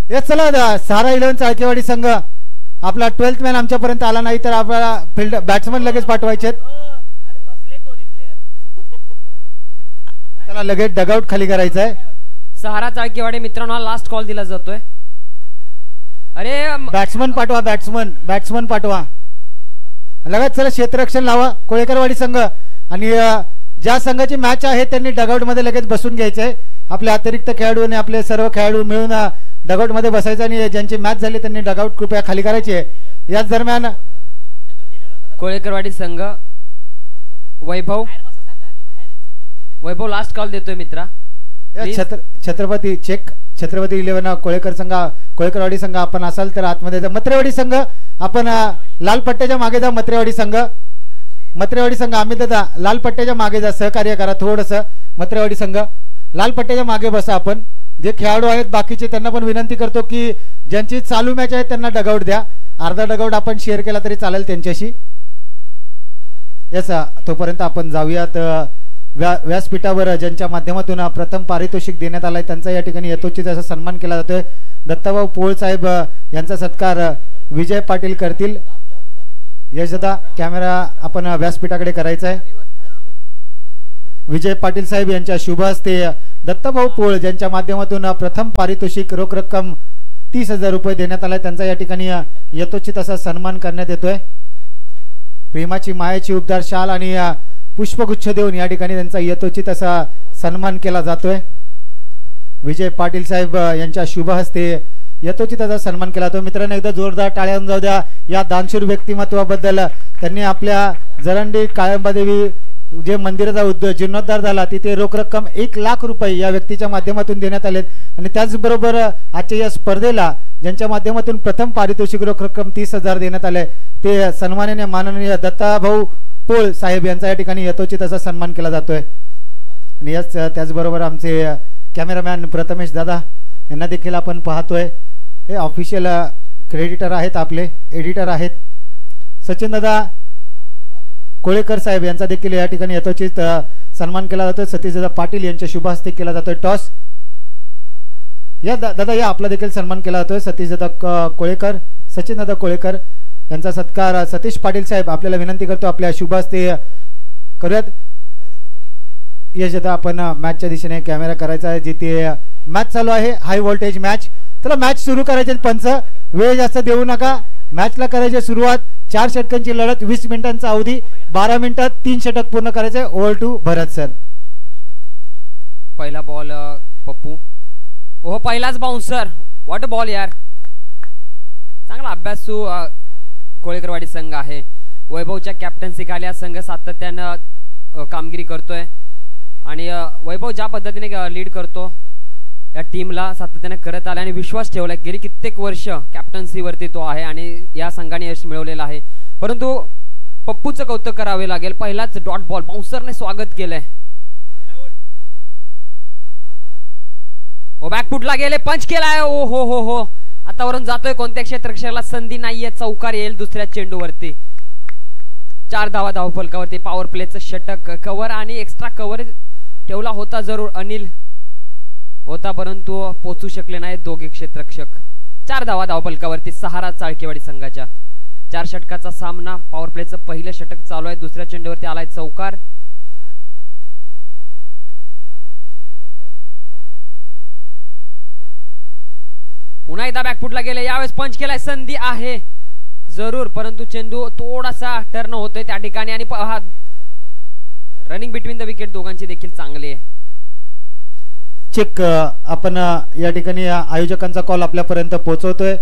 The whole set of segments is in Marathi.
हे चला सहारा 11 चाळकेवाडी संघ आपला 12th मॅन आमच्यापर्यंत आला नाही तर आपल्याला फील्ड बॅट्समन लगेच पाठवायचे. चला लगेच डगआउट खाली करायचं आहे. सहारा चाळकेवाडी मित्रांनो लास्ट कॉल दिला जातोय. अरे बॅट्समन पाठवा, बॅट्समन पाठवा लगेच. चला क्षेत्ररक्षण लावा कोळेकरवाडी संघ आणि ज्या संघाची मॅच आहे त्यांनी डगआउट मध्ये लगेच बसून घ्यायचंय. आपले अतिरिक्त खेळाडू आणि आपले सर्व खेळाडू मिळून डगआउट मध्ये बसायचं आणि ज्यांची मॅच झाली त्यांनी डगआउट कृपया खाली करायची आहे. याच दरम्यान कोळेकरवाडी संघ वैभव लास्ट कॉल देतोय मित्रा. छत्रपती चेक छत्रपती 11 कोळेकरवाडी संघ आपण असाल तर आतमध्ये जा. मत्रेवाडी संघ आपण लाल पट्ट्याच्या मागे जा. मत्रेवाडी संघ आम्ही दादा लाल पट्ट्याच्या मागे जा, सहकार्य करा थोडस. मत्रेवाडी संघ लाल पट्ट्याच्या मागे बसा. आपण जे खेळाडू आहेत बाकीचे त्यांना पण विनंती करतो की ज्यांची चालू मॅच आहे त्यांना डगआउट द्या. अर्धा डगआउट आपण शेअर केला तरी चालेल त्यांच्याशी. यस तोपर्यंत आपण जाऊयात व्यासपीठावर ज्यांच्या माध्यमातून प्रथम पारितोषिक देण्यात आलाय त्यांचा या ठिकाणी यथोचित असा सन्मान केला जातोय. दत्ताभाऊ पोळ साहेब यांचा सत्कार विजय पाटील करतील. यशदा कॅमेरा आपण व्यासपीठाकडे करायचा आहे. विजय पाटील साहेब यांच्या शुभ हस्ते दत्ताभाऊ पोळ ज्यांच्या माध्यमातून प्रथम पारितोषिक रोख रक्कम 30,000 रुपये देण्यात आलाय त्यांचा या ठिकाणी यथोचित असा सन्मान करण्यात येतोय. प्रेमाची मायाची उबदार शाल आणि पुष्पगुच्छ देऊन या ठिकाणी त्यांचा यथोचित असा सन्मान केला जातोय. विजय पाटील साहेब यांच्या शुभ हस्ते यथोचित असा सन्मान केला जातो. मित्रांनो एकदा जोरदार टाळ्या जाऊ द्या या दानशूर व्यक्तिमत्वाबद्दल. त्यांनी आपल्या जरंडी काळंबादेवी जे मंदिराचा जीर्णोद्धार झाला तिथे रोख रक्कम 1 लाख रुपये या व्यक्तीच्या माध्यमातून देण्यात आलेत. आणि त्याचबरोबर आजच्या या स्पर्धेला ज्यांच्या माध्यमातून प्रथम पारितोषिक रोख रक्कम 30,000 देण्यात आले ते सन्माननीय माननीय दत्ताभाऊ पोळ साहेब यांचा या ठिकाणी यथोचित असा सन्मान केला जातोय. आणि याच त्याचबरोबर आमचे कॅमेरामॅन प्रथमेश दादा यांना देखील आपण पाहतोय. हे ऑफिशियल क्रेडिटर आहेत, आपले एडिटर आहेत. सचिन दादा कोळेकर साहेब यांचा देखील या ठिकाणी यथोचित सन्मान केला जातोय. सतीश दादा पाटील यांच्या शुभ हस्ते केला जातोय टॉस. या दादा या आपला देखील सन्मान केला जातोय. सतीश दादा कोळेकर सचिन दादा कोळेकर यांचा सत्कार सतीश पाटील साहेब आपल्याला विनंती करतो आपल्या शुभ हस्ते करूयात. यश दादा आपण मॅचच्या दिशेने कॅमेरा करायचा आहे. जिथे मॅच चालू आहे हाय व्होल्टेज मॅच. चला मॅच सुरू करायचे. पंच वेळ जास्त देऊ नका. मॅचला करायची सुरुवात. 4 षटकांची लढत 20 मिनिटांचा अवधी. 12 मिनिटात 3 षटक पूर्ण करायचे. Over two Bharat sir. पहिला बॉल पप्पू. ओहो पहिलाच बाउन्सर. व्हॉट अ बॉल यार. चांगला अभ्यासू कोळेकरवाडी संघ आहे. वैभवच्या कॅप्टन्सी खाली हा संघ सातत्यानं कामगिरी करतोय आणि वैभव ज्या पद्धतीने लीड करतो या टीमला सातत्याने करत आला आणि विश्वास ठेवलाय. गेली कित्येक वर्ष कॅप्टन्सीवरती तो आहे आणि या संघाने यश मिळवलेलं आहे. परंतु पप्पूचं कौतुक करावे लागेल. पहिलाच डॉट बॉल बाउन्सरने स्वागत केलंय. ओ बॅकफुटला गेले. पंच केलाय. ओ हो हो हो. आतावरून जातोय कोणत्या क्षेत्ररक्षकाला संधी नाहीये. चौकार येईल दुसऱ्या चेंडूवरती. 4 धावा धावफलकावरती. पॉवर प्लेचं षटक. कव्हर आणि एक्स्ट्रा कव्हर ठेवला होता जरूर अनिल होता परंतु पोचू शकले नाही दोघे क्षेत्ररक्षक. 4 धावा धावफलकावरती सहारा चाळकेवाडी संघाच्या. 4 षटकाचा सामना. पॉवर प्लेचं पहिलं षटक चालू आहे. दुसऱ्या चेंडूवरती आलाय चौकार. पुन्हा एकदा बॅकफुटला गेले. यावेळेस पंच केलाय. संधी आहे जरूर परंतु चेंडू थोडासा टर्न होतोय त्या ठिकाणी आणि रनिंग बिटवीन द विकेट दोघांची देखील चांगली आहे. चेक आपण या ठिकाणी आयोजकांचा कॉल आपल्यापर्यंत पोहोचवतोय.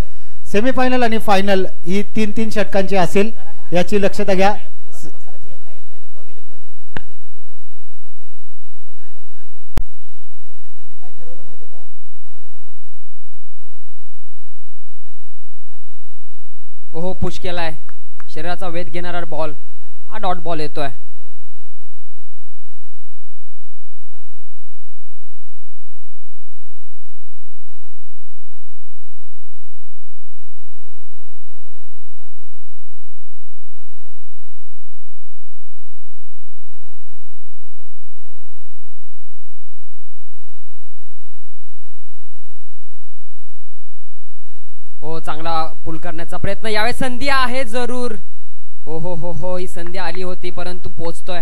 सेमीफायनल आणि फायनल ही 3-3 षटकांची असेल याची लक्षात घ्या. ओहो पुश केलाय. शरीराचा वेध घेणारा बॉल. हा डॉट बॉल येतोय. चांगला पुल करण्याचा प्रयत्न, यावेळेस संधी आहे जरूर. हो हो हो हो, ही संधी आली होती परंतु पोचतोय.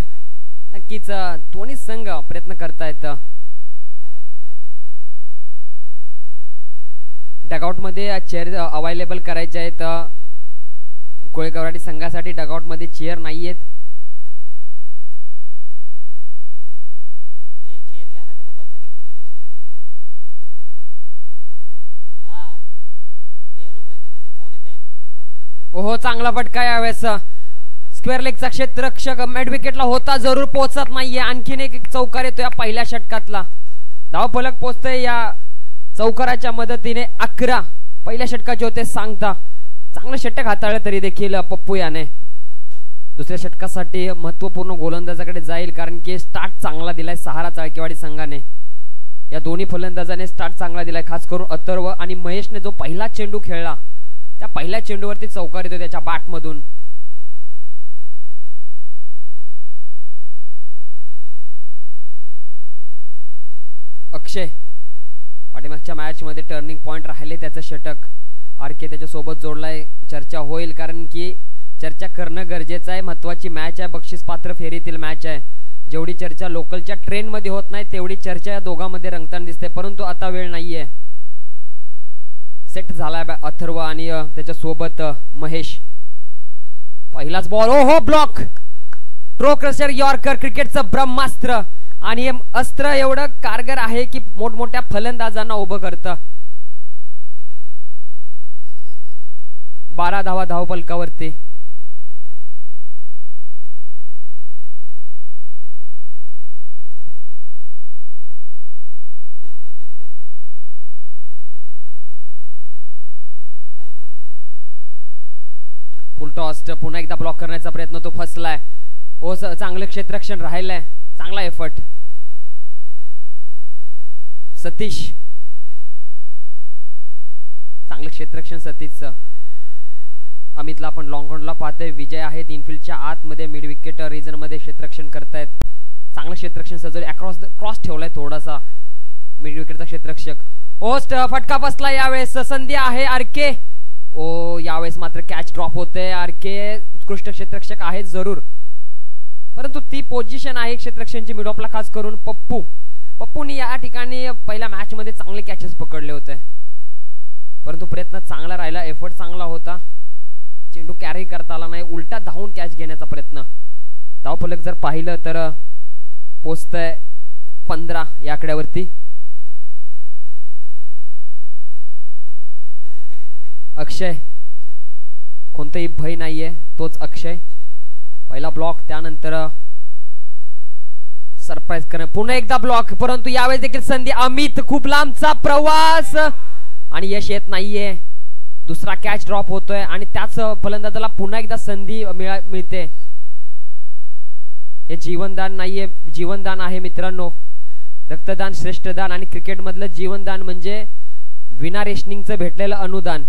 नक्कीच दोन्ही संघ प्रयत्न करतायत. डगआउट मध्ये चेअर अवेलेबल करायचे आहेत. कोळेकरवाडी संघासाठी डगआउट मध्ये चेअर नाहीयेत. हो, चांगला फटका यावेळेस. स्क्वेअर लेगचा क्षेत्ररक्षक मिड विकेटला होता, जरूर पोहोचत नाहीये. आणखीन एक चौकार येतो या पहिल्या षटकातला. धावफलक पोहोचतोय या चौकाराच्या मदतीने 11. पहिल्या षटकाचे होते सांगता. चांगलं षटक हाताळलं तरी देखील पप्पू याने दुसऱ्या षटकासाठी महत्वपूर्ण गोलंदाजाकडे जाईल, कारण की स्टार्ट चांगला दिलाय सहारा चाळकेवाडी संघाने. या दोन्ही फलंदाजाने स्टार्ट चांगला दिलाय, खास करून अथर्व आणि महेशने जो पहिला चेंडू खेळला त्या पहिल्या चेंडूवरती चौकार येतो त्याच्या बॅटमधून. अक्षय पाठीमागच्या मॅच मध्ये टर्निंग पॉइंट राहिले त्याचं षटक. आरके त्याच्या सोबत जोडलाय. चर्चा होईल, कारण की चर्चा करणं गरजेचं आहे. महत्वाची मॅच आहे, बक्षीस पात्र फेरीतील मॅच आहे. जेवढी चर्चा लोकलच्या ट्रेन मध्ये होत नाही तेवढी चर्चा या दोघांमध्ये रंगताना दिसते, परंतु आता वेळ नाहीये. सेट झालाय अथर्व आणि त्याच्या सोबत महेश. पहिलाच बॉल, ओ हो, ब्लॉक. ट्रो क्रशर यॉर्कर, क्रिकेटचं ब्रह्मास्त्र. आणि हे अस्त्र एवढं कारगर आहे की मोठमोठ्या फलंदाजांना उभं करतं. 12 धावा धावफलकावरती. फुल टॉस, पुन्हा एकदा ब्लॉक करण्याचा प्रयत्न, तो फसलाय. ओ, चांगलं क्षेत्ररक्षण राहिलंय, चांगला एफर्ट. सतीश, चांगलं क्षेत्ररक्षण सतीशचं. अमितला आपण लॉंग ऑनला पाहतोय. विजय आहेत इनफिल्डच्या आतमध्ये मिड विकेट रिजन मध्ये क्षेत्ररक्षण करतायत. चांगलं क्षेत्ररक्षण सजवलं, क्रॉस ठेवलाय थोडासा मिड विकेटचा क्षेत्ररक्षक. ओस्ट, फटका बसला यावेळेस. संधी आहे आरके. ओ, यावेळेस मात्र कॅच ड्रॉप होते. आरके उत्कृष्ट क्षेत्ररक्षक आहेत जरूर, परंतु ती पोझिशन आहे क्षेत्ररक्षणची मिड ऑफला, खास करून पप्पूनी या ठिकाणी पहिल्या मॅच मध्ये चांगले कॅचेस पकडले होते, परंतु प्रयत्न चांगला राहिला, एफर्ट चांगला होता. चेंडू कॅरी करता आला नाही, उलटा धावून कॅच घेण्याचा प्रयत्न. धावफलक जर पाहिलं तर पोचतंय 15 या आकड्यावरती. अक्षय, कोणताही भय नाहीये, तोच अक्षय. पहिला ब्लॉक, त्यानंतर सरप्राईज करणं, पुन्हा एकदा ब्लॉक, परंतु यावेळेस देखील संधी. अमित, खूप लांबचा प्रवास आणि यश येत नाहीये. दुसरा कॅच ड्रॉप होतोय आणि त्याच फलंदाजाला पुन्हा एकदा संधी मिळते. हे जीवनदान नाहीये, जीवनदान आहे मित्रांनो. रक्तदान श्रेष्ठदान, आणि क्रिकेट मधलं जीवनदान म्हणजे विना रेशनिंगचं भेटलेलं अनुदान,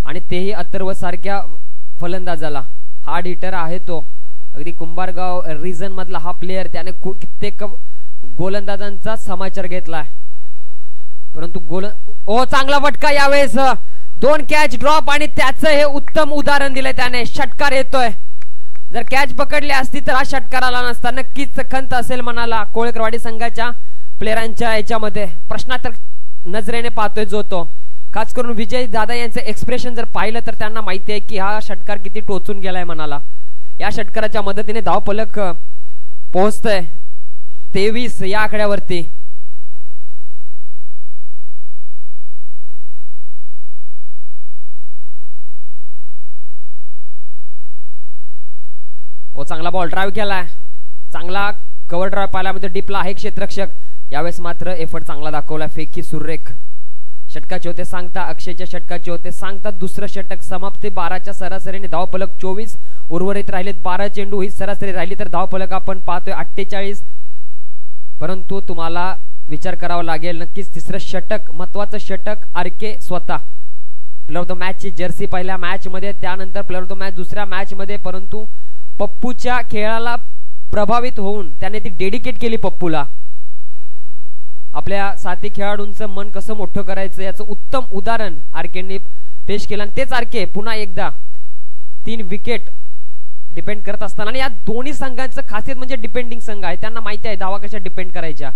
आणि तेही अथर्व सारख्या फलंदाजाला. हार्ड हिटर आहे तो, अगदी कुंभारगाव रिजन मधला हा प्लेयर. त्याने कित्येक गोलंदाजांचा समाचार घेतलाय, परंतु ओ, चांगला फटका यावेळेस. 2 कॅच ड्रॉप आणि त्याचं हे उत्तम उदाहरण दिलंय त्याने. षटकार येतोय. जर कॅच पकडली असती तर हा षटकार आला नसता. नक्कीच खंत असेल मनाला कोळेकरवाडी संघाच्या प्लेयरांच्या याच्यामध्ये. प्रश्नार्थक नजरेने पाहतोय जो तो, खास करून विजय दादा यांचे एक्सप्रेशन जर पाहिलं तर त्यांना माहिती आहे की हा षटकार किती टोचून गेलाय मनाला. या षटकाराच्या मदतीने धावफलक पोहोचतोय 23 या आकड्यावरती. ओ, चांगला बॉल ड्राईव्ह केलाय, चांगला कव्हर ड्राईव्ह पाहिला, म्हणजे डीपला आहे क्षेत्ररक्षक. यावेळेस मात्र एफर्ट चांगला दाखवला. फेकी सुरेख. षटकाचे होते सांगता, अक्षयच्या षटकाचे होते सांगता. दुसरं षटक समाप्ती. 12च्या सरासरीने धावफलक 24. उर्वरित राहिलेत 12 चेंडू, ही सरासरी राहिली तर धावफलक आपण पाहतोय 48. परंतु तुम्हाला विचार करावा लागेल, नक्कीच तिसरं षटक, महत्वाचं षटक आरके स्वतः. प्लेअर ऑफ द मॅचची जर्सी पहिल्या मॅच मध्ये, त्यानंतर प्लेअर ऑफ द मॅच दुसऱ्या मॅच मध्ये, परंतु पप्पूच्या खेळाला प्रभावित होऊन त्याने ती डेडिकेट केली पप्पूला. आपल्या साथी खेळाडूंचं मन कसं मोठं करायचं याचं उत्तम उदाहरण आरकेने पेश केला आणि तेच आरके पुन्हा एकदा 3 विकेट डिपेंड करत असताना. आणि या दोन्ही संघांचं खासियत म्हणजे डिपेंडिंग संघ आहे, त्यांना माहिती आहे धावा कशा डिपेंड करायच्या.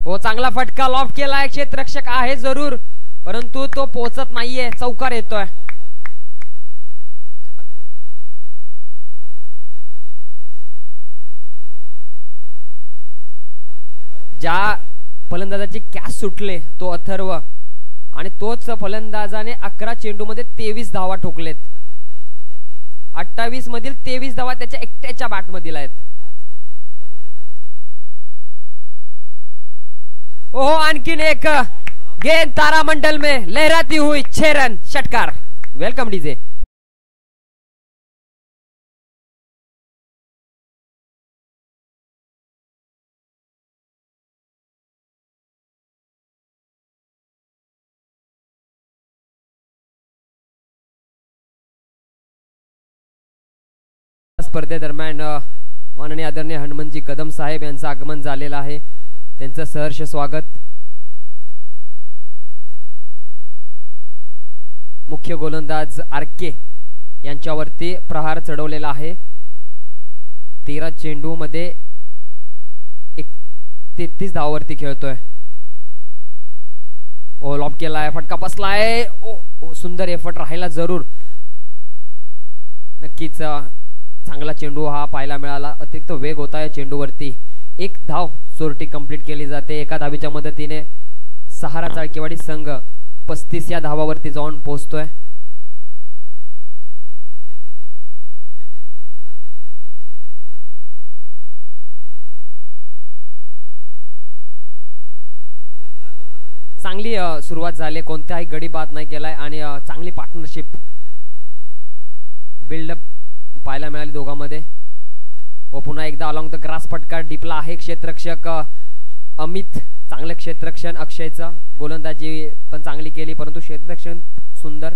हो, चांगला फटका लॉफ केलाय, क्षेत्ररक्षक आहे जरूर परंतु तो पोहोचत नाहीये, चौकार येतोय. ज्या फलंदाजाची कॅच सुटले तो अथर्व आणि तोच फलंदाजाने 11 चेंडूमध्ये 23 धावा ठोकलेत. 28 मधील 23 धावा त्याच्या एकट्याच्या बॅट मधील आहेत. ओहो, आणखीन एक गेंद तारामंडल में लहराती हुई 6 रन षटकार. Welcome DJ. स्पर्धेदरम्यान माननीय आदरणीय हनुमंतजी कदम साहेब यांचं आगमन झालेलं आहे, त्यांचं सहर्ष स्वागत. मुख्य गोलंदाज आरके यांच्यावरती प्रहार चढवलेला आहे. 13 चेंडू मध्ये 33 धावावरती खेळतोय. ओ, लॉब केलाय, फटका बसलाय. ओ, सुंदर एफर्ट राहिला जरूर. नक्कीच चांगला चेंडू हा पाहायला मिळाला. अतिरिक्त वेग होता या चेंडूवरती. 1 धाव सोरटी कंप्लीट केली जाते. एका धावीच्या मदतीने सहारा चाळकेवाडी संघ 35 या धावावरती जाऊन पोहोचतोय. चांगली सुरुवात झाली, कोणत्याही गडी बाद नाही केलाय आणि चांगली पार्टनरशिप बिल्डअप पाहायला मिळाली दोघांमध्ये. व पुन्हा एकदा अलॉंग द ग्रास फटका डीपला आहे. क्षेत्ररक्षक अमित, चांगले क्षेत्ररक्षण. अक्षयचा गोलंदाजी पण चांगली केली परंतु क्षेत्ररक्षण सुंदर.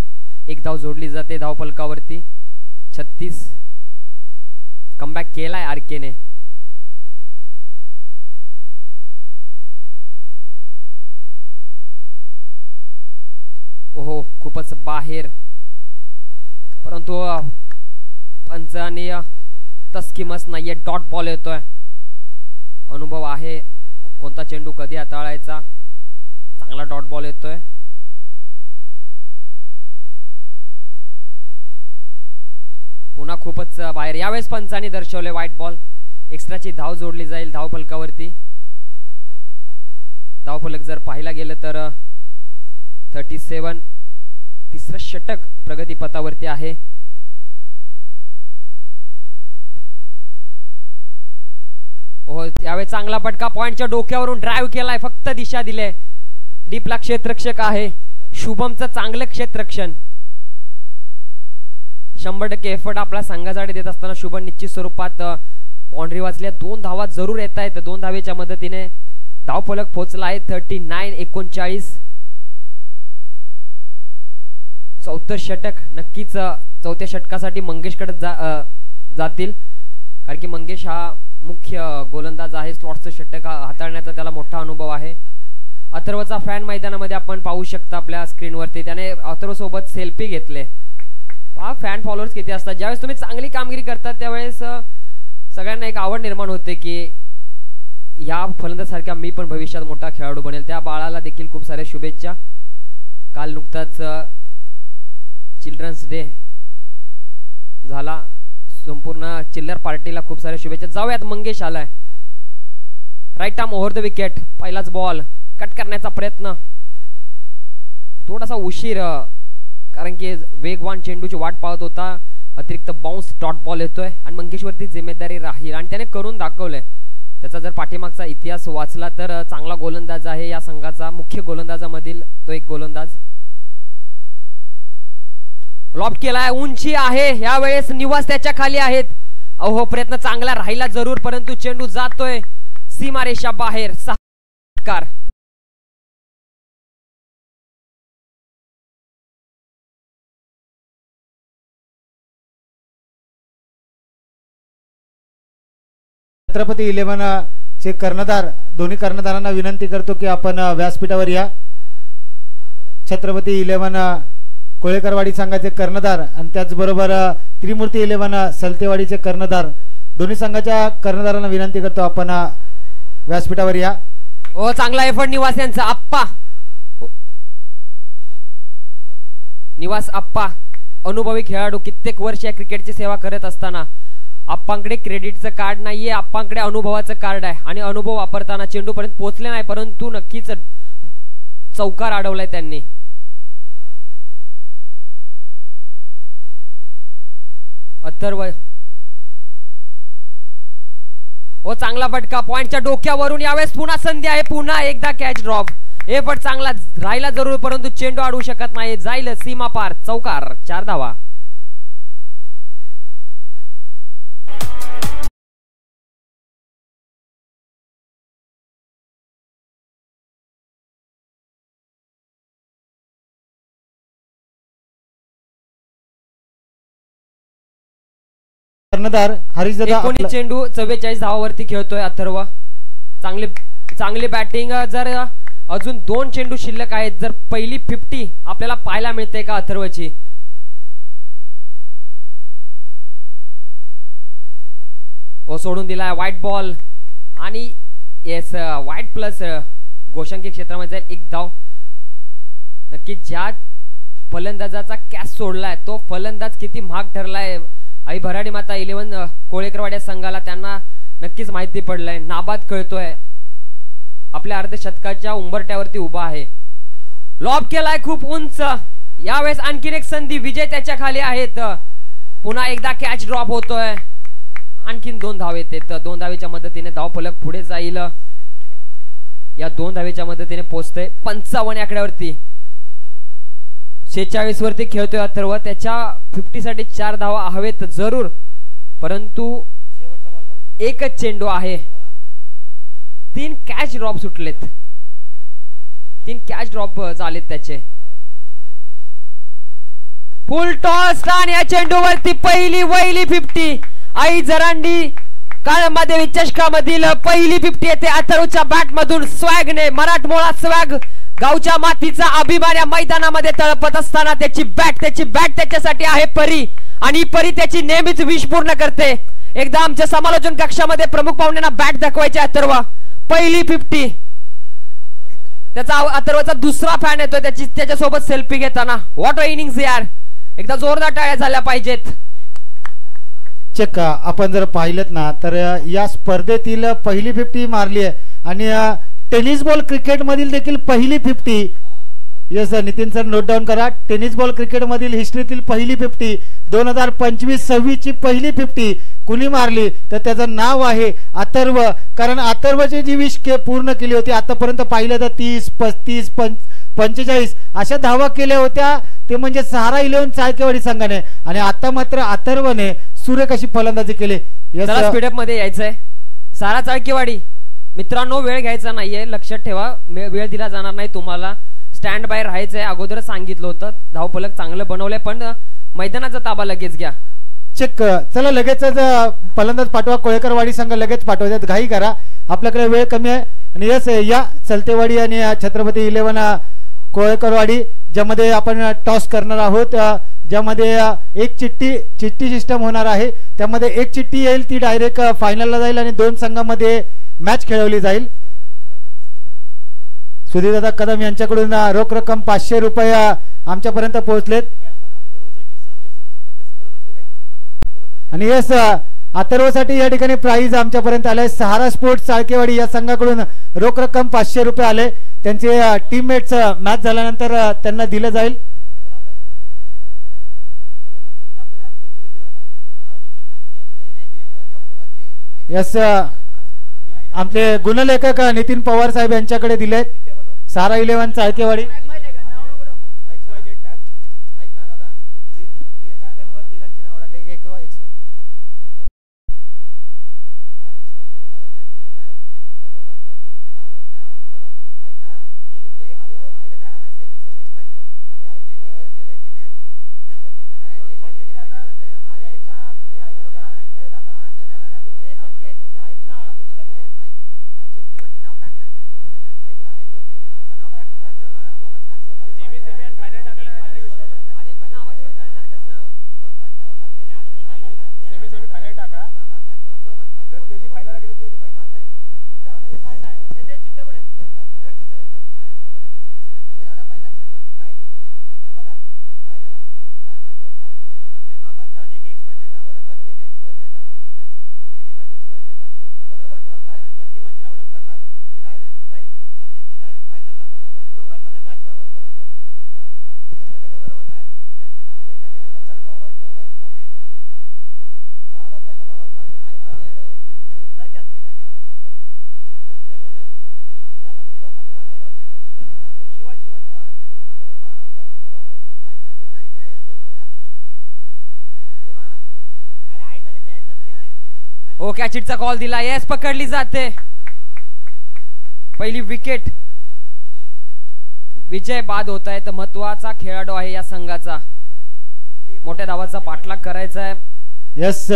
1 धाव जोडली जाते धाव फलकावरती. 36 कमबॅक केलाय आरकेने. ओहो, खूपच बाहेर परंतु पंचाने तस्किमस नाहीये. डॉट बॉल येतोय. अनुभव आहे कोणता चेंडू कधी हाताळायचा. चांगला डॉट बॉल येतोय. पुन्हा खूपच बाहेर. यावेळेस पंचाने दर्शवले व्हाईट बॉल. एक्स्ट्राची धाव जोडली जाईल धाव फलकावरती. धाव फलक जर पाहायला गेलं तर 37 तिसरं षटक प्रगतीपथावरती आहे. हो, यावेळी चांगला फटका पॉइंटच्या डोक्यावरून ड्राइव्ह केलाय, फक्त दिशा दिले. डीपला क्षेत्ररक्षक आहे. शुभमचं चांगलं क्षेत्ररक्षण. 100% एफर्ट आपल्या संघासाठी देत असताना शुभम निश्चित स्वरूपात बाउंड्री वाचल्या. 2 धावा जरूर येत आहेत. 2 धावेच्या मदतीने धाव फलक पोहोचला आहे 39-39. चौथं षटक नक्कीच चौथ्या षटकासाठी मंगेशकडे जातील कारण की मंगेश हा मुख्य गोलंदाज आहे. स्लॉटचं षटक हाताळण्याचा त्याला मोठा अनुभव आहे. अथर्वचा फॅन मैदानामध्ये आपण पाहू शकता आपल्या स्क्रीनवरती. त्याने अथर्व सोबत सेल्फी घेतले. पहा फॅन फॉलोअर्स किती असतात. ज्यावेळेस तुम्ही चांगली कामगिरी करतात त्यावेळेस सगळ्यांना एक आवड निर्माण होते की या फलंदाजासारख्या मी पण भविष्यात मोठा खेळाडू बनेल. त्या बाळाला देखील खूप साऱ्या शुभेच्छा. काल नुकताच चिल्ड्रन्स डे झाला. संपूर्ण चिल्लर पार्टीला खूप साऱ्या शुभेच्छा. जाऊयात, मंगेश आलाय. Right arm over the wicket. पहिलाच बॉल कट करण्याचा प्रयत्न. थोडासा उशीर कारण की वेगवान चेंडूची वाट पाहत होता. अतिरिक्त बाउन्स डॉट बॉल येतोय आणि मंगेशवरती जिम्मेदारी राहील आणि त्याने करून दाखवलंय. त्याचा जर पाठीमागचा इतिहास वाचला तर चांगला गोलंदाज आहे या संघाचा. मुख्य गोलंदाजामधील तो एक गोलंदाज. लॉब केलाय. उंची आहे. यावेळेस निवास त्याच्या खाली आहेत. अहो, प्रयत्न चांगला राहिला जरूर परंतु चेंडू जातोय सीमारेषा बाहेर. 6 षटकार. छत्रपती 11 चे कर्णधार दोन्ही कर्णधारांना विनंती करतो की आपण व्यासपीठावर या. छत्रपती 11 कोळेकरवाडी संघाचे कर्णधार आणि त्याचबरोबर त्रिमूर्ती 11 सलतेवाडीचे कर्णधार दोन्ही संघाच्या कर्णधारांना विनंती करतो आपण व्यासपीठावर या. ओ चांगला एफर्ट निवास यांचा. आप्पा निवास आप्पा अनुभवी खेळाडू, कित्येक वर्ष या क्रिकेटची सेवा करत असताना आप्पांकडे क्रेडिटचं कार्ड नाहीये, आप्पांकडे अनुभवाचं कार्ड आहे आणि अनुभव वापरताना चेंडू पर्यंत पोहोचले नाही परंतु नक्कीच चौकार अडवलाय त्यांनी. अथर्व ओ चांगला फटका पॉइंटच्या डोक्यावरून. यावेळेस पुन्हा संधी आहे, पुन्हा एकदा कॅच ड्रॉप. हे फट चांगला राहिला जरूर परंतु चेंडू अडवू शकत नाही, जाईल सीमा पार. चौकार, 4 धावा. कर्णधार हरीशदादा 19 चेंडू 44 धावावरती खेळतोय अथर्व. चांगली बॅटिंग. जर अजून 2 चेंडू शिल्लक आहेत, जर पहिली 50 आपल्याला पाहायला मिळते का अथर्वची. ओ सोडून दिलाय व्हाईट बॉल आणि येस व्हाईट प्लस गोशांकी क्षेत्रामध्ये जाईल 1 धाव. नक्की ज्या फलंदाजाचा कॅच सोडलाय तो फलंदाज किती महाग ठरलाय. आई भराडी माता 11 कोळेकरवाड्या संघाला त्यांना नक्कीच माहिती पडलंय. नाबाद खेळतोय, आपल्या अर्धशतकाच्या उंबरट्यावरती उभा आहे. लॉब केलाय खूप उंच. यावेळेस आणखीन एक संधी, विजय त्याच्या खाली आहेत. पुन्हा एकदा कॅच ड्रॉप होतोय. आणखीन 2 धाव येतात. 2 धावेच्या मदतीने धावफलक पुढे जाईल. या 2 धावेच्या मदतीने पोहोचतोय 55 आकड्यावरती. 46 वरती खेळतोय अथर्व. त्याच्या 50 साठी 4 धावा हवेत जरूर परंतु एकच चेंडू आहे. 3 कॅच ड्रॉप सुटलेत. 3 कॅच ड्रॉप झालेत त्याचे. फुल टॉस आणि या चेंडूवरती पहिली 50. आई जरांडी काळंबादेवी चषकामधील पहिली 50 येते अथर्वच्या बॅट मधून. स्वॅगने मराठमोळा स्वॅग, गावच्या मातीचा अभिमान या मैदानामध्ये तळपत असताना त्याची बॅट त्याच्यासाठी आहे परी आणि परी त्याची नेहमीच विश पूर्ण करते. एकदा आमच्या समालोचन कक्षामध्ये प्रमुख पाहुण्यांना बॅट दाखवायचे. अथर्व पहिली 50. त्याचा अथर्वचा दुसरा फॅन येतोय त्याच्यासोबत सेल्फी घेताना. व्हॉट अ इनिंग्स यार. एकदा जोरदार टाळ्या झाल्या पाहिजेत. चेक आपण जर पाहिलं ना तर या स्पर्धेतील पहिली 50 मारली आहे आणि टेनिस बॉल क्रिकेट मधील देखील पहिली 50. Yes Nitin sir note down करा. टेनिस बॉल क्रिकेट मधील हिस्ट्रीतील पहिली 50 2025-26 ची पहिली 50 कुणी मारली तर त्याचं नाव आहे अथर्व. कारण अथर्वची जी विश पूर्ण केली होती आतापर्यंत पाहिलं तर 30, 35, 45 अशा धावा केल्या होत्या. ते म्हणजे सहारा 11 चाळकेवाडी संघाने आणि आता मात्र अथर्वने सुरेख अशी फलंदाजी केली. स्पीडअप मध्ये यायचंय. सारा चाळकेवाडी मित्रांनो, वेळ घ्यायचा नाहीये, लक्षात ठेवा. वेळ दिला जाणार नाही तुम्हाला. स्टँड बाय राहायचंय. अगोदर सांगितलं होतं. धावफलक चांगलं बनवलंय पण मैदानाचा ताबा लगेच घ्या. चेक चला लगेच फलंदाज पाठवा. कोळेकरवाडी संघ लगेच पाठवतात. घाई करा, आपल्याकडे वेळ कमी आहे. आणि यस या चलतेवाडी आणि छत्रपती 11 कोळेकरवाडी ज्यामध्ये आपण टॉस करणार आहोत, ज्यामध्ये एक चिठ्ठी सिस्टम होणार आहे. त्यामध्ये एक चिठ्ठी येईल ती डायरेक्ट फायनलला जाईल आणि 2 संघांमध्ये मॅच खेळवली जाईल. सुधीरदादा कदम यांच्याकडून रोख रक्कम 500 रुपये आमच्यापर्यंत पोहोचलेत. आणि यस अथर्वसाठी या ठिकाणी प्राइज आमच्यापर्यंत आले. सहारा स्पोर्ट्स चाळकेवाडी या संघाकडून रोख रक्कम 500 रुपये आले. त्यांचे टीममेट्स मॅच झाल्यानंतर त्यांना दिलं जाईल. यस आमचे गुणलेखक नितीन पवार साहेब यांच्याकडे दिलेत. सहारा 11 चाळकेवाडी. हो कॅचिटचा कॉल दिला. येस पकडली जाते. पहिली विकेट. विजय बाद होत आहे. तर महत्वाचा खेळाडू आहे या संघाचा. मोठ्या धावाचा पाठलाग करायचा आहे. यस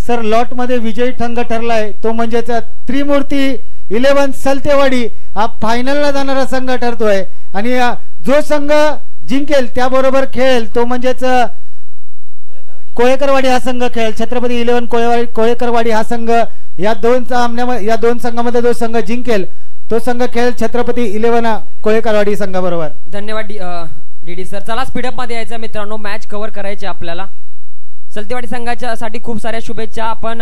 सर लॉट मध्ये विजयी ठंग ठरलाय तो म्हणजेच त्रिमूर्ती 11 सलतेवाडी हा फायनलला जाणारा संघ ठरतोय. आणि जो संघ जिंकेल त्याबरोबर खेळेल तो म्हणजेच कोळेकरवाडी हा संघ खेळेल. छत्रपती 11 कोळेकरवाडी हा संघ या दोन संघामध्ये जो संघ जिंकेल तो संघ खेळेल छत्रपती 11 कोळेकरवाडी संघाबरोबर. धन्यवाद डीडी सर. चला स्पीडअप मध्ये यायचं मित्रांनो. मॅच कव्हर करायची आपल्याला. सलतेवाडी संघाच्या साठी खूप साऱ्या शुभेच्छा. आपण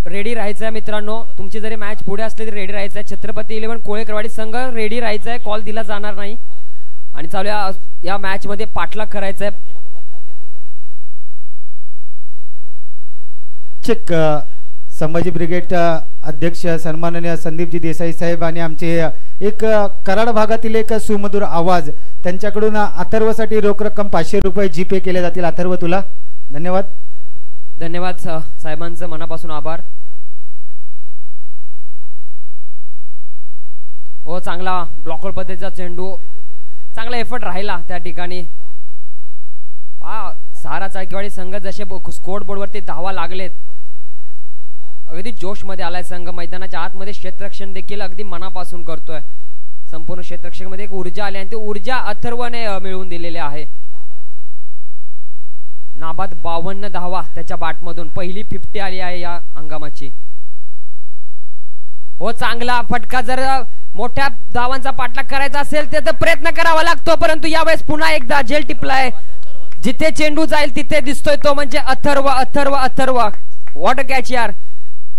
रेडी राहायचंय मित्रांनो. तुमची जरी मॅच पुढे असली तरी रेडी राहायचंय. छत्रपती 11 कोळेकरवाडी संघ रेडी राहायचंय. कॉल दिला जाणार नाही. आणि चालू या मॅच मध्ये पाठलाग करायचंय. चेक संभाजी ब्रिगेड अध्यक्ष सन्माननीय संदीपजी देसाई साहेब आणि आमचे एक कराड भागातील एक सुमधुर आवाज त्यांच्याकडून अथर्वसाठी रोख रक्कम 500 रुपये जीपे केले जातील. अथर्व तुला धन्यवाद. धन्यवाद साहेबांचं मनापासून आभार. हो चांगला ब्लॉकर पद्धतीचा चेंडू. चांगला एफर्ट राहिला त्या ठिकाणी. सहारा चाळकेवाडी संघ जसे स्कोर बोर्डवरती धावा लागलेत अगदी जोश मध्ये आलाय संघ. मैदानाच्या आतमध्ये क्षेत्ररक्षण देखील अगदी मनापासून करतोय. संपूर्ण क्षेत्ररक्षण मध्ये एक ऊर्जा आली आणि ती ऊर्जा अथर्वने मिळवून दिलेली आहे. नाबाद 52 धावा त्याच्या बॅटमधून. पहिली 50 आली आहे या हंगामाची. हो चांगला फटका. जर मोठ्या धावांचा पाठलाग करायचा असेल तर प्रयत्न करावा लागतो. परंतु यावेळेस पुन्हा एकदा झेल टिपलाय. जिथे चेंडू जाईल तिथे दिसतोय तो म्हणजे Atharva. Atharva Atharva what a catch यार.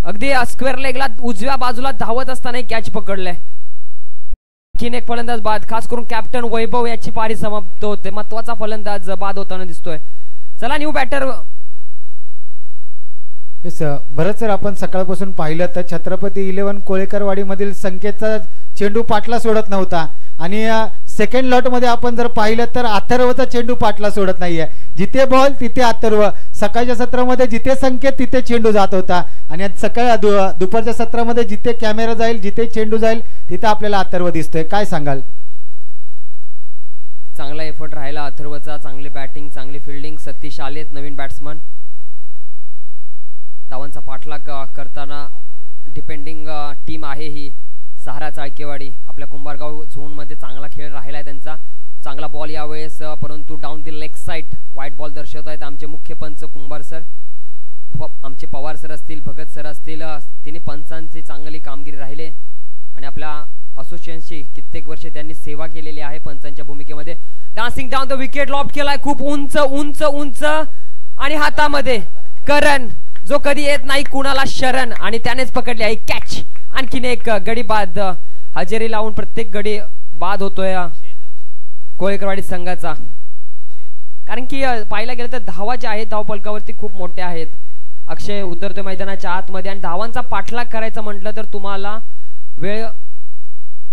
अगदी स्क्वेअर लेगला उजव्या बाजूला धावत असताना कॅच पकडलाय. आणखीन एक फलंदाज बाद. खास करून कॅप्टन वैभव याची पारी समाप्त होते. महत्वाचा फलंदाज बाद होताना दिसतोय. चला न्यू बॅटर. भरत सर आपण सकाळपासून पाहिलं तर छत्रपती 11 कोळेकरवाडी मधील संकेतचा चेंडू पाटला सोडत नव्हता. आणि सेकंड लॉट मध्ये आपण जर पाहिलं तर अथर्वचा चेंडू पाटला सोडत नाहीये. जिथे बॉल तिथे अथर्व. सकाळच्या सत्रामध्ये जिथे संकेत तिथे चेंडू जात होता. आणि दुपारच्या सत्रामध्ये जिथे कॅमेरा जाईल जिथे चेंडू जाईल तिथे आपल्याला अथर्व दिसतोय. काय सांगाल? चांगला एफर्ट राहिला अथर्वचा. चांगली बॅटिंग चांगली फिल्डिंग. सतीश आलेत नवीन बॅट्समन. धावांचा पाठलाग करताना डिपेंडिंग टीम आहे ही सहारा चाळकेवाडी. आपल्या कुंभारगाव झोन मध्ये चांगला खेळ राहिलाय त्यांचा. चांगला बॉल यावेळेस परंतु डाऊन दी लेग साइड वाईट बॉल दर्शवत आहेत आमचे मुख्य पंच कुंभार सर. आमचे पवार सर असतील भगत सर असतील. तिन्ही पंचांची चांगली कामगिरी राहिले आणि आपल्या असोसिएशनची कित्येक वर्षे त्यांनी सेवा केलेली आहे पंचांच्या भूमिकेमध्ये. Dancing down the wicket. Lobe केलाय खूप उंच उंच उंच आणि हातामध्ये करण जो कधी येत नाही कुणाला शरण आणि त्यानेच पकडली आहे कॅच. आणखीन एक गडी बाद. हजेरी लावून प्रत्येक गडी बाद होतोय कोळेकरवाडी संघाचा. कारण की पाहायला गेलं तर धावा ज्या आहेत धावपलकावरती खूप मोठ्या आहेत. अक्षय उतरतोय मैदानाच्या आतमध्ये आणि धावांचा पाठलाग करायचा म्हटलं तर तुम्हाला वेळ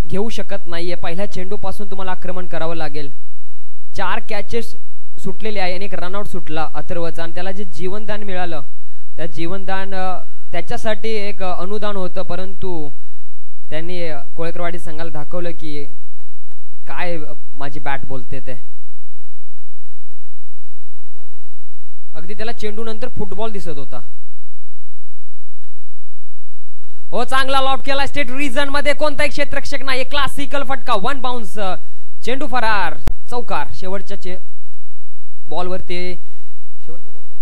घेऊ शकत नाहीये. पहिल्या चेंडू पासून तुम्हाला आक्रमण करावं लागेल. 4 कॅचेस सुटलेले आहे आणि एक रनआउट सुटला अथर्वचा. आणि त्याला जे जीवनदान मिळालं त्या जीवनदान त्याच्यासाठी एक अनुदान होतं. परंतु त्यांनी कोळेकरवाडी संघाला दाखवलं की काय माझी बॅट बोलते ते. अगदी त्याला चेंडू नंतर फुटबॉल दिसत होता. हो चांगला लॉब केला. स्टेट रिजन मध्ये कोणताही क्षेत्ररक्षक नाही. क्लासिकल फटका. 1 बाउन्स. चेंडू फरार. चौकार. शेवटच्या बॉलवरती शेवटचा बॉल होता ना.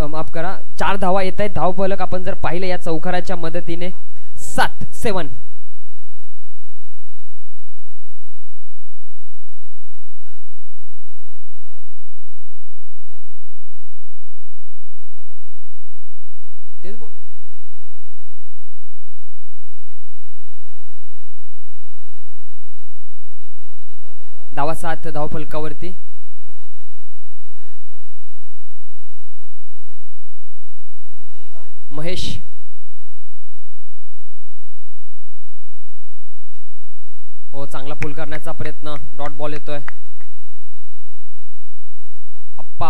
माफ करा 4 धावा येत आहेत. धावफलक आपण जर पाहिलं या चौकाराच्या मदतीने 7-7. तेच बोललो. धावा 7 धावफलकावरती. महेश हो चांगला पुल करण्याचा प्रयत्न. डॉट बॉल येतोय. अप्पा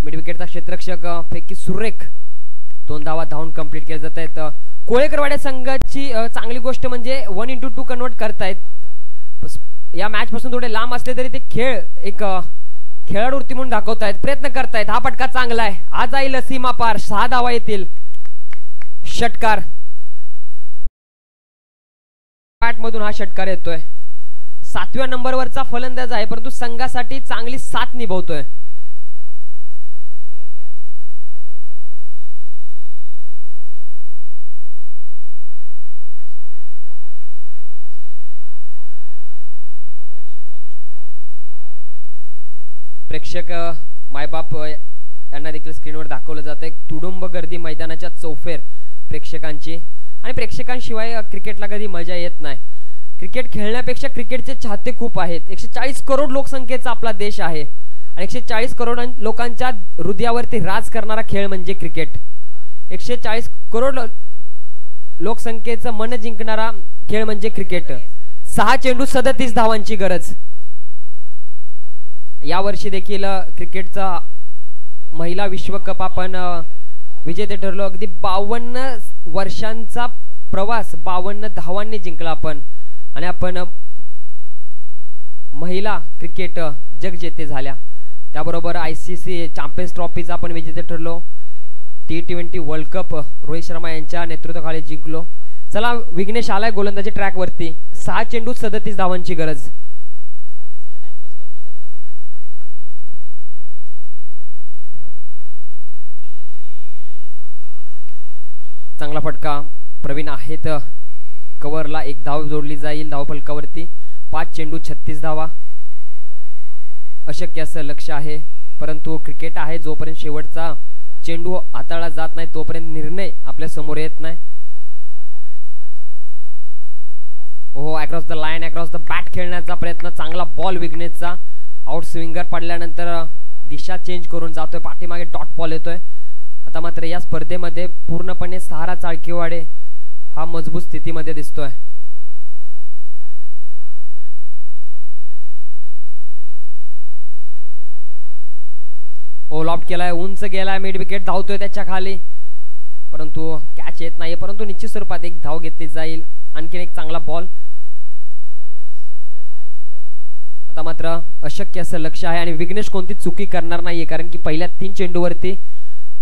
मिड विकेटचा क्षेत्ररक्षक फेकी सुरेख 2 धावा धावून कंप्लीट केले जात आहेत. कोळेकरवाड्या संघाची चांगली गोष्ट म्हणजे 1-2 कन्वर्ट करतायत. या मॅच पासून थोडे लांब असले तरी ते खेळ एक खेळाडू वृत्ती म्हणून दाखवतायत, प्रयत्न करतायत. हा फटका चांगला आहे, आज जाईल सीमा पार, 6 धावा येतील. षटकार बॅट मधून हा षटकार येतोय. 7व्या नंबरवरचा फलंदाज आहे परंतु संघासाठी चांगली साथ निभवतोय. प्रेक्षक मायबाप यांना देखील स्क्रीनवर दाखवलं जात आहे. तुडुंब गर्दी मैदानाच्या चौफेर प्रेक्षकांची, आणि प्रेक्षकांशिवाय क्रिकेटला कधी मजा येत नाही. क्रिकेट खेळण्यापेक्षा क्रिकेटचे चाहते खूप आहेत. 140 करोड लोकसंख्येचा आपला देश आहे आणि 140 करोड लोकांच्या हृदयावरती राज करणारा खेळ म्हणजे क्रिकेट. 140 करोड लोकसंख्येचं मन जिंकणारा खेळ म्हणजे क्रिकेट. 6 चेंडू 37 धावांची गरज. यावर्षी देखील क्रिकेटचा महिला विश्वकप आपण विजेते ठरलो. अगदी 52 वर्षांचा प्रवास 52 धावांनी जिंकला आपण, आणि आपण महिला क्रिकेट जगजेते झाल्या. त्याबरोबर ICC चॅम्पियन्स ट्रॉफीचा आपण विजेते ठरलो. T20 world cup Rohit Sharma यांच्या नेतृत्वाखाली जिंकलो. चला विघ्नेश आलाय गोलंदाजी ट्रॅक वरती. 6 चेंडू 37 धावांची गरज. चांगला फटका प्रवीण आहेत. कव्हरला 1 धाव जोडली जाईल धावफलकावरती. 5 चेंडू 36 धावा. अशक्य असं लक्ष्य आहे परंतु क्रिकेट आहे, जोपर्यंत शेवटचा चेंडू हाताळला जात नाही तोपर्यंत निर्णय आपल्या समोर येत नाही. ओहो, across the line, across the bat खेळण्याचा प्रयत्न. चांगला बॉल विघ्नेशचा. आउट स्विंगर पडल्यानंतर दिशा चेंज करून जातोय, पाठीमागे डॉट बॉल येतोय. आता मात्र या स्पर्धेमध्ये पूर्णपणे सहारा चाळकेवाडे हा मजबूत स्थितीमध्ये दिसतोय. लॉफ्ट केलाय, उंच गेलाय, मिड विकेट धावतोय त्याच्या खाली परंतु कॅच येत नाही. परंतु निश्चित स्वरूपात 1 धाव घेतली जाईल. आणखीन एक चांगला बॉल. आता मात्र अशक्य असं लक्ष्य आहे आणि विघ्नेश कोणती चुकी करणार नाहीये कारण की पहिल्या 3 चेंडूवरती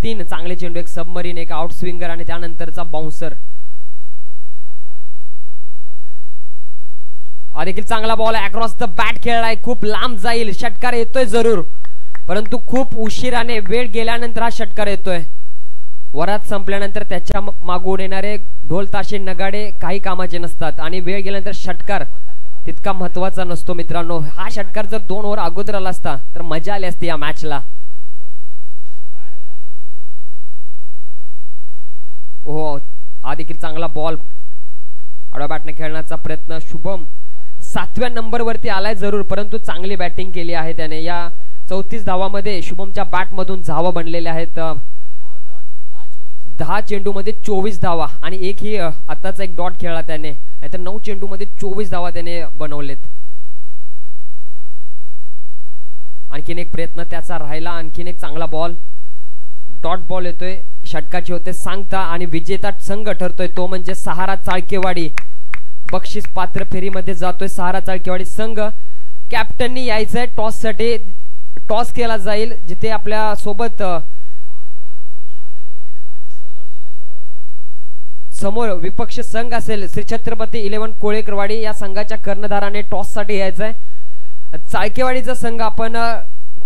3 चांगले चेंडू, एक सबमरीन, एक आउट स्विंगर आणि त्यानंतरचा बाउन्सर. हा देखील चांगला बॉल आहे. अक्रॉस द बॅट खेळलाय, खूप लांब जाईल. षटकार येतोय जरूर परंतु खूप उशिराने, वेळ गेल्यानंतर हा षटकार येतोय. वरात संपल्यानंतर त्याच्या मागून येणारे ढोल ताशे नगाडे काही कामाचे नसतात आणि वेळ गेल्यानंतर षटकार तितका महत्वाचा नसतो मित्रांनो. हा षटकार जर 2 ओव्हर अगोदर आला असता तर मजा आली असती या मॅचला. हो, हा देखील चांगला बॉल. आडव्या बॅटने खेळण्याचा प्रयत्न. शुभम 7व्या नंबरवरती आलाय जरूर परंतु चांगली बॅटिंग केली आहे त्याने. या 34 धावामध्ये शुभमच्या बॅट मधून धावा बनलेल्या आहेत. 10 चेंडू मध्ये 24 धावा आणि एक ही आताचा एक डॉट खेळला त्याने. नाहीतर 9 चेंडू मध्ये 24 धावा त्याने बनवलेत. आणखीन एक प्रयत्न त्याचा राहिला. आणखीन एक चांगला बॉल. डॉट बॉल येतोय. षटकाची होते सांगता आणि विजेता संघ ठरतोय तो म्हणजे सहारा चाळकेवाडी. बक्षीस पात्र फेरीमध्ये जातोय सहारा चाळकेवाडी संघ. कॅप्टननी यायचंय टॉस साठी. टॉस केला जाईल जिथे आपल्या सोबत समोर विपक्ष संघ असेल श्री छत्रपती 11 कोळेकरवाडी. या संघाच्या कर्णधाराने टॉस साठी यायचंय. चाळकेवाडीचा संघ आपण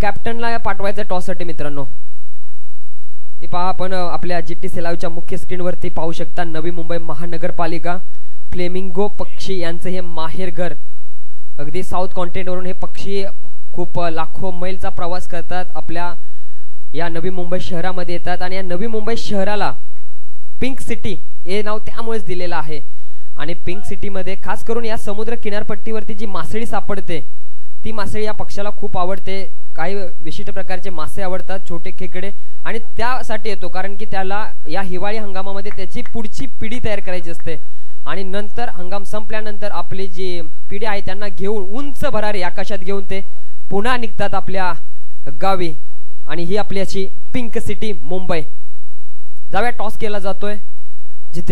कॅप्टनला पाठवायचा टॉस साठी मित्रांनो. हे पहा, आपण आपल्या GTC लाईव्हच्या मुख्य स्क्रीनवरती पाहू शकता. नवी मुंबई महानगरपालिका फ्लेमिंगो पक्षी यांचं हे माहेरघर. अगदी साऊथ कॉन्टिनेंटवरून हे पक्षी खूप लाखो मैलचा प्रवास करतात, आपल्या या नवी मुंबई शहरामध्ये येतात आणि या नवी मुंबई शहराला पिंक सिटी हे नाव त्यामुळेच दिलेलं आहे. आणि पिंक सिटीमध्ये खास करून या समुद्र किनारपट्टीवरती जी मासळी सापडते ती मासळी या पक्षाला खूप आवडते. काही विशिष्ट प्रकारचे मासे आवडतात, छोटे खेकडे, आणि त्यासाठी येतो कारण की त्याला या हिवाळी हंगामामध्ये त्याची पुढची पिढी तयार करायची असते आणि नंतर हंगाम संपल्यानंतर आपली जी पिढी आहे त्यांना घेऊन उंच भरारी आकाशात घेऊन ते पुन्हा निघतात आपल्या गावी. आणि ही आपली अशी पिंक सिटी मुंबई. जाऊया टॉस केला जातोय.